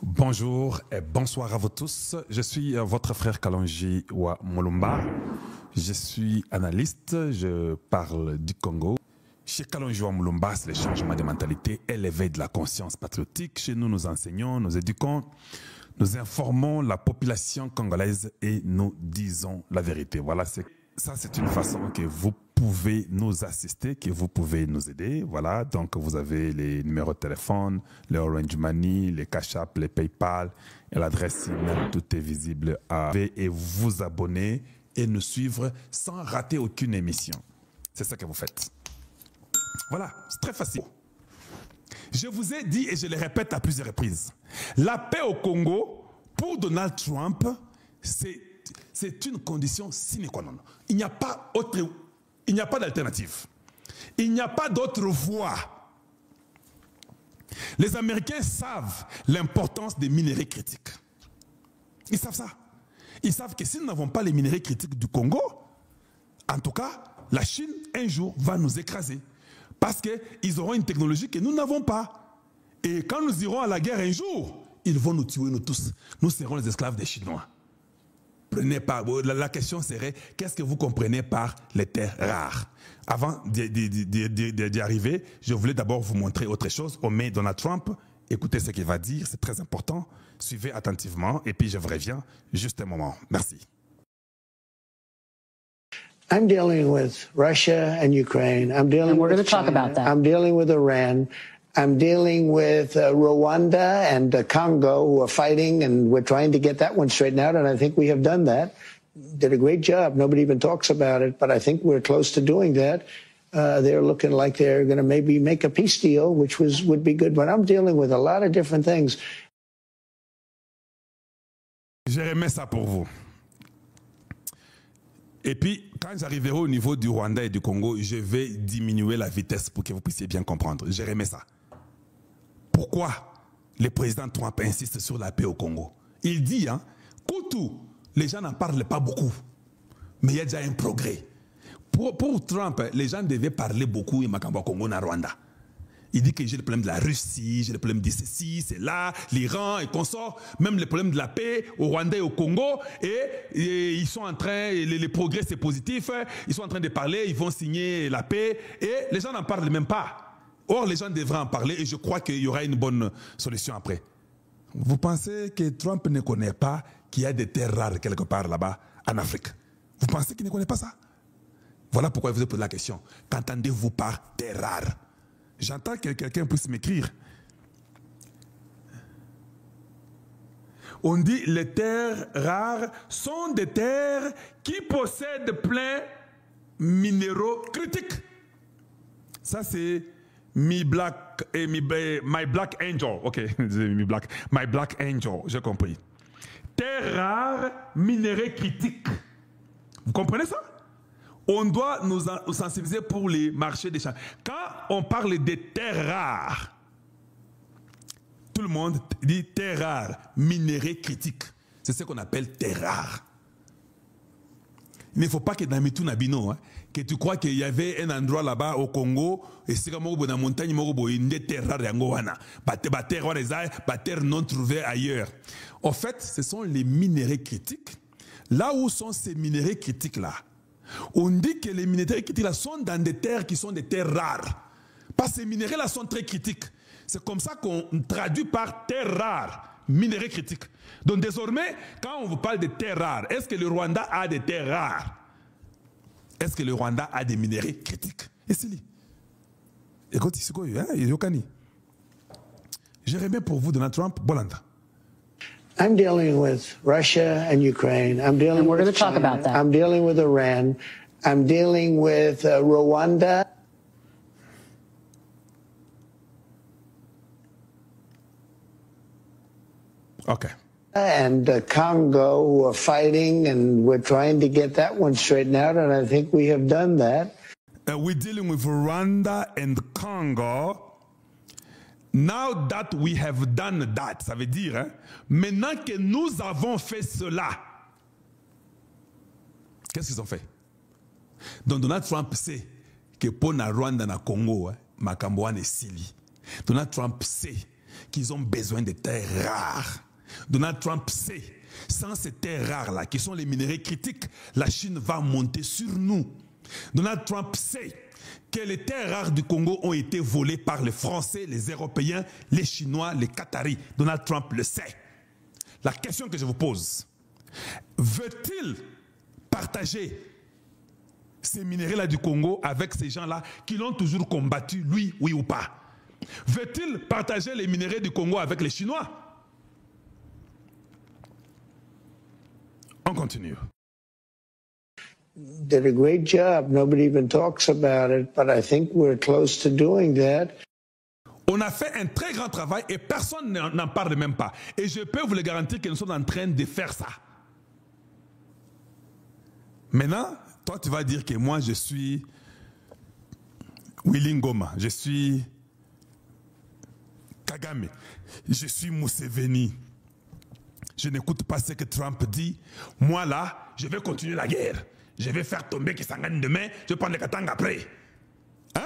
Bonjour et bonsoir à vous tous. Je suis votre frère Kalonji Wa Mulumba. Je suis analyste, je parle du Congo. Chez Kalonji Wa Mulumba, c'est le changement de mentalité et l'éveil de la conscience patriotique. Chez nous, nous enseignons, nous éduquons, nous informons la population congolaise et nous disons la vérité. Voilà, ça c'est une façon que vous pouvez nous assister, que vous pouvez nous aider. Voilà, donc vous avez les numéros de téléphone, les Orange Money, les Cash App, les PayPal et l'adresse email, tout est visible et vous abonner et nous suivre sans rater aucune émission. C'est ça que vous faites. Voilà, c'est très facile. Je vous ai dit et je le répète à plusieurs reprises, la paix au Congo, pour Donald Trump, c'est une condition sine qua non. Il n'y a pas d'alternative. Il n'y a pas d'autre voie. Les Américains savent l'importance des minerais critiques. Ils savent ça. Ils savent que si nous n'avons pas les minerais critiques du Congo, en tout cas, la Chine, un jour, va nous écraser. Parce qu'ils auront une technologie que nous n'avons pas. Et quand nous irons à la guerre un jour, ils vont nous tuer, nous tous. Nous serons les esclaves des Chinois. Prenez pas. La question serait, qu'est-ce que vous comprenez par les terres rares? Avant d'y arriver, je voulais d'abord vous montrer autre chose. On met Donald Trump. Écoutez ce qu'il va dire, c'est très important. Suivez attentivement et puis je vous reviens juste un moment. Merci. I'm dealing with Russia and Ukraine. I'm dealing with China. Talk about that. I'm dealing with Iran. I'm dealing with Rwanda and Congo, who are fighting, and we're trying to get that one straightened out, and I think we have done that. Did a great job. Nobody even talks about it, but I think we're close to doing that. They're looking like they're going to maybe make a peace deal, which would be good. But I'm dealing with a lot of different things. Je remets ça pour vous. Et puis, quand j'arriverai au niveau du Rwanda et du Congo, je vais diminuer la vitesse pour que vous puissiez bien comprendre. Je remets ça. Pourquoi le président Trump insiste sur la paix au Congo? Il dit, hein, Koutou, les gens n'en parlent pas beaucoup, mais il y a déjà un progrès. Pour Trump, les gens devaient parler beaucoup et Makamba Congo na Rwanda. Il dit que j'ai le problème de la Russie, j'ai le problème de ceci, c'est là, l'Iran et consorts, même le problème de la paix au Rwanda et au Congo. Et ils sont en train, les progrès c'est positif, ils sont en train de parler, ils vont signer la paix et les gens n'en parlent même pas. Or, les gens devraient en parler et je crois qu'il y aura une bonne solution après. Vous pensez que Trump ne connaît pas qu'il y a des terres rares quelque part là-bas en Afrique? Vous pensez qu'il ne connaît pas ça? Voilà pourquoi je vous ai posé la question. Qu'entendez-vous par terres rares? J'entends que quelqu'un puisse m'écrire. On dit les terres rares sont des terres qui possèdent plein minéraux critiques. Ça c'est My Black Angel. Ok, My Black Angel, j'ai compris. Terres rares, minéraux critiques. Vous comprenez ça? On doit nous sensibiliser pour les marchés des champs. Quand on parle des terres rares, tout le monde dit terres rares, minéraux critiques. C'est ce qu'on appelle terres rares. Il ne faut pas que dans Mitou Nabino, hein, que tu crois qu'il y avait un endroit là-bas au Congo, et c'est comme dans la montagne, il y a des terres rares, des terres non trouvées ailleurs. En fait, ce sont les minéraux critiques. Là où sont ces minéraux critiques-là? On dit que les minéraux critiques sont dans des terres qui sont des terres rares. Parce que ces minéraux-là sont très critiques. C'est comme ça qu'on traduit par terres rares, minéraux critiques. Donc désormais, quand on vous parle de terres rares, est-ce que le Rwanda a des terres rares? Est-ce que le Rwanda a des minéraux critiques? Et c'est lui. Écoute, c'est quoi? Je remets pour vous Donald Trump, Bolanda. I'm dealing with Russia and Ukraine. I'm dealing with China. Talk about that. I'm dealing with Iran. I'm dealing with Rwanda. Okay. And Congo, who are fighting, and we're trying to get that one straightened out, and I think we have done that. We're dealing with Rwanda and Congo. Now that we have done that, ça veut dire, hein, maintenant que nous avons fait cela, qu'est-ce qu'ils ont fait? Donc Donald Trump sait que pour na Rwanda na Congo, Makamboane est Sili. Donald Trump sait qu'ils ont besoin de terres rares. Donald Trump sait, sans ces terres rares-là, qui sont les minéraux critiques, la Chine va monter sur nous. Donald Trump sait que les terres rares du Congo ont été volées par les Français, les Européens, les Chinois, les Qataris. Donald Trump le sait. La question que je vous pose, veut-il partager ces minéraux-là du Congo avec ces gens-là qui l'ont toujours combattu, lui, oui ou pas? Veut-il partager les minéraux du Congo avec les Chinois? On continue. Did a great job. Nobody even talks about it, but I think we're close to doing that. On a fait un très grand travail et personne n'en parle même pas. Et je peux vous le garantir que nous sommes en train de faire ça. Maintenant, toi tu vas dire que moi je suis Willy Ngoma, je suis Kagame, je suis Museveni. Je n'écoute pas ce que Trump dit. Moi là, je vais continuer la guerre. Je vais faire tomber Kisangani demain, je vais prendre le Katanga après. Hein?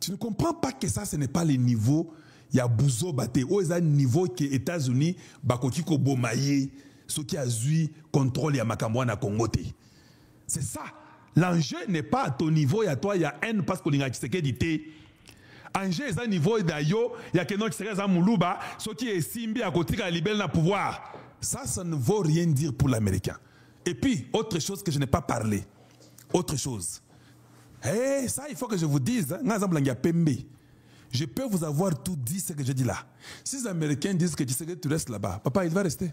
Tu ne comprends pas que ça, ce n'est pas le niveau. Il y a Bouzo Baté. Oh, c'est un niveau que les États-Unis, Bakoki Kobomaye, ceux qui ont eu contrôle, il y a Makamwana Kongote. C'est ça. L'enjeu n'est pas à ton niveau, il y a toi, il y a haine parce qu'on a dit. L'enjeu est à niveau d'ailleurs, il y a quelqu'un qui est Moulouba, ceux qui est Simbi à côté de libérer le pouvoir. Ça ne vaut rien dire pour l'Américain. Et puis, autre chose que je n'ai pas parlé. Autre chose. Eh, ça, il faut que je vous dise. Je peux vous avoir tout dit ce que je dis là. Si les Américains disent que tu restes là-bas, papa, il va rester.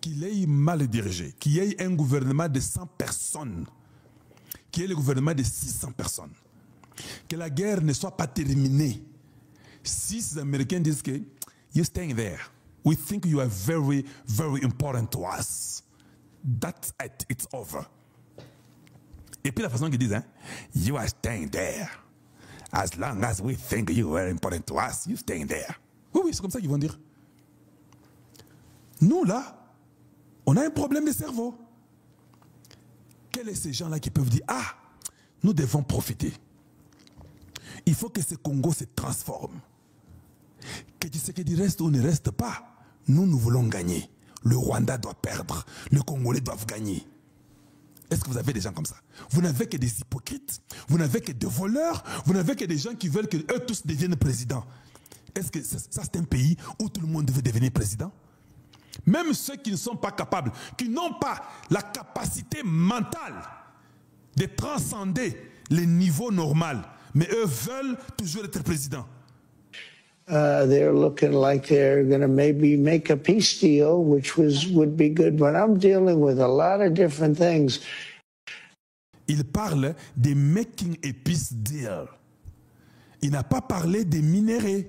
Qu'il ait mal dirigé, qu'il y ait un gouvernement de 100 personnes, qu'il y ait le gouvernement de 600 personnes, que la guerre ne soit pas terminée. Si les Américains disent que you're staying there, we think you are very, very important to us. That's it, it's over. Et puis la façon qu'ils disent, hein, you are staying there. As long as we think you are important to us, you're staying there. Oui, oui, c'est comme ça qu'ils vont dire. Nous, là, on a un problème de cerveau. Quels sont ces gens-là qui peuvent dire, ah, nous devons profiter. Il faut que ce Congo se transforme. Que tu sais qu'il reste ou ne reste pas, nous voulons gagner. Le Rwanda doit perdre. Le Congolais doivent gagner. Est-ce que vous avez des gens comme ça? Vous n'avez que des hypocrites, vous n'avez que des voleurs, vous n'avez que des gens qui veulent qu'eux tous deviennent présidents. Est-ce que ça c'est un pays où tout le monde devait devenir président? Même ceux qui ne sont pas capables, qui n'ont pas la capacité mentale de transcender les niveaux normaux, mais eux veulent toujours être présidents. They're looking like they're going to maybe make a peace deal, which would be good. But I'm dealing with a lot of different things. Il parle de making a peace deal. Il n'a pas parlé des minéraux.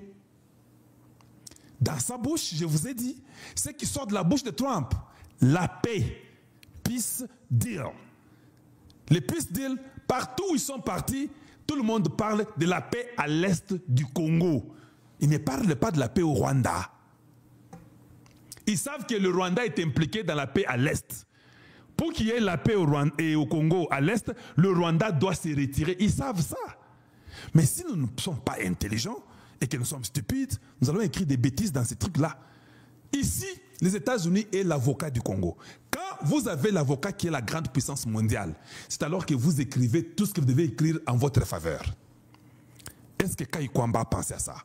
Dans sa bouche, je vous ai dit, ce qui sort de la bouche de Trump, la paix, peace deal. Les peace deal, partout où ils sont partis, tout le monde parle de la paix à l'est du Congo. Ils ne parlent pas de la paix au Rwanda. Ils savent que le Rwanda est impliqué dans la paix à l'est. Pour qu'il y ait la paix au Rwanda et au Congo à l'est, le Rwanda doit se retirer. Ils savent ça. Mais si nous ne sommes pas intelligents et que nous sommes stupides, nous allons écrire des bêtises dans ces trucs-là. Ici, les États-Unis est l'avocat du Congo. Quand vous avez l'avocat qui est la grande puissance mondiale, c'est alors que vous écrivez tout ce que vous devez écrire en votre faveur. Est-ce que Kai Kwamba a pensé à ça?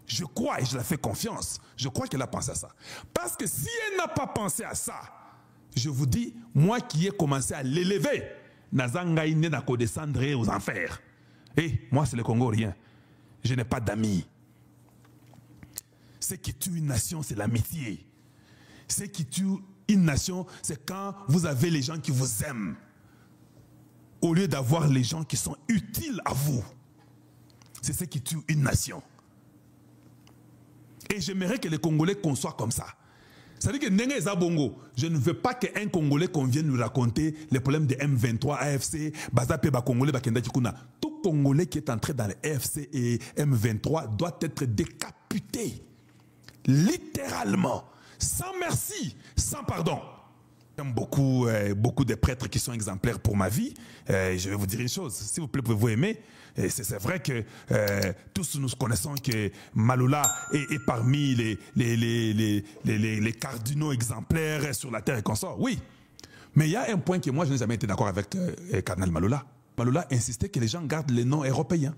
Je crois et je la fais confiance. Je crois qu'elle a pensé à ça. Parce que si elle n'a pas pensé à ça, je vous dis, moi qui ai commencé à l'élever, Nazangaï n'a qu'à descendre aux enfers. Et moi, c'est le Congo, rien. Je n'ai pas d'amis. Ce qui tue une nation, c'est l'amitié. Ce qui tue une nation, c'est quand vous avez les gens qui vous aiment, au lieu d'avoir les gens qui sont utiles à vous. C'est ce qui tue une nation. Et j'aimerais que les Congolais conçoivent comme ça. Ça veut dire que Nenge Zabongo, je ne veux pas qu'un Congolais qu'on vienne nous raconter les problèmes de M23, AFC, Bazape, Congolais, Bakenda Kikuna. Tout Congolais qui est entré dans le AFC et M23 doit être décapité. Littéralement. Sans merci, sans pardon. J'aime beaucoup, beaucoup de prêtres qui sont exemplaires pour ma vie. Je vais vous dire une chose, s'il vous plaît, pouvez-vous aimer? C'est vrai que tous nous connaissons que Maloula est parmi les cardinaux exemplaires sur la terre et consort. Oui, mais il y a un point que moi je n'ai jamais été d'accord avec Cardinal Maloula. Maloula insistait que les gens gardent les noms européens.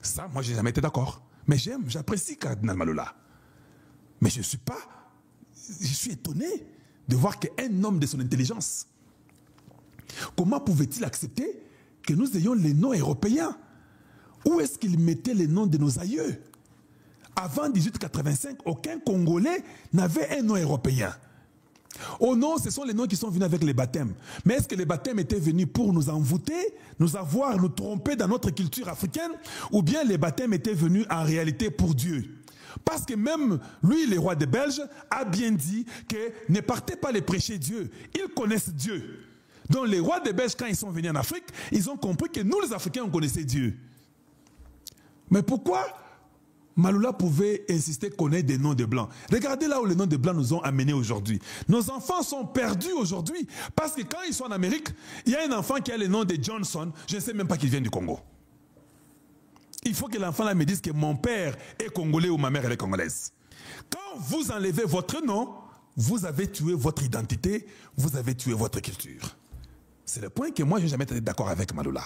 Ça, moi je n'ai jamais été d'accord. Mais j'apprécie Cardinal Maloula. Mais je suis étonné de voir qu'un homme de son intelligence, comment pouvait-il accepter que nous ayons les noms européens? Où est-ce qu'il mettait les noms de nos aïeux? Avant 1885, aucun Congolais n'avait un nom européen. Oh non, ce sont les noms qui sont venus avec les baptêmes. Mais est-ce que les baptêmes étaient venus pour nous envoûter, nous tromper dans notre culture africaine, ou bien les baptêmes étaient venus en réalité pour Dieu? Parce que même lui, le roi des Belges, a bien dit que ne partez pas les prêcher Dieu. Ils connaissent Dieu. Donc les rois des Belges, quand ils sont venus en Afrique, ils ont compris que nous, les Africains, on connaissait Dieu. Mais pourquoi Maloula pouvait insister qu'on ait des noms de Blancs? Regardez là où les noms de Blancs nous ont amenés aujourd'hui. Nos enfants sont perdus aujourd'hui. Parce que quand ils sont en Amérique, il y a un enfant qui a le nom de Johnson. Je ne sais même pas qu'il vient du Congo. Il faut que l'enfant là me dise que mon père est congolais ou ma mère elle est congolaise. Quand vous enlevez votre nom, vous avez tué votre identité, vous avez tué votre culture. C'est le point que moi je n'ai jamais été d'accord avec Maloula.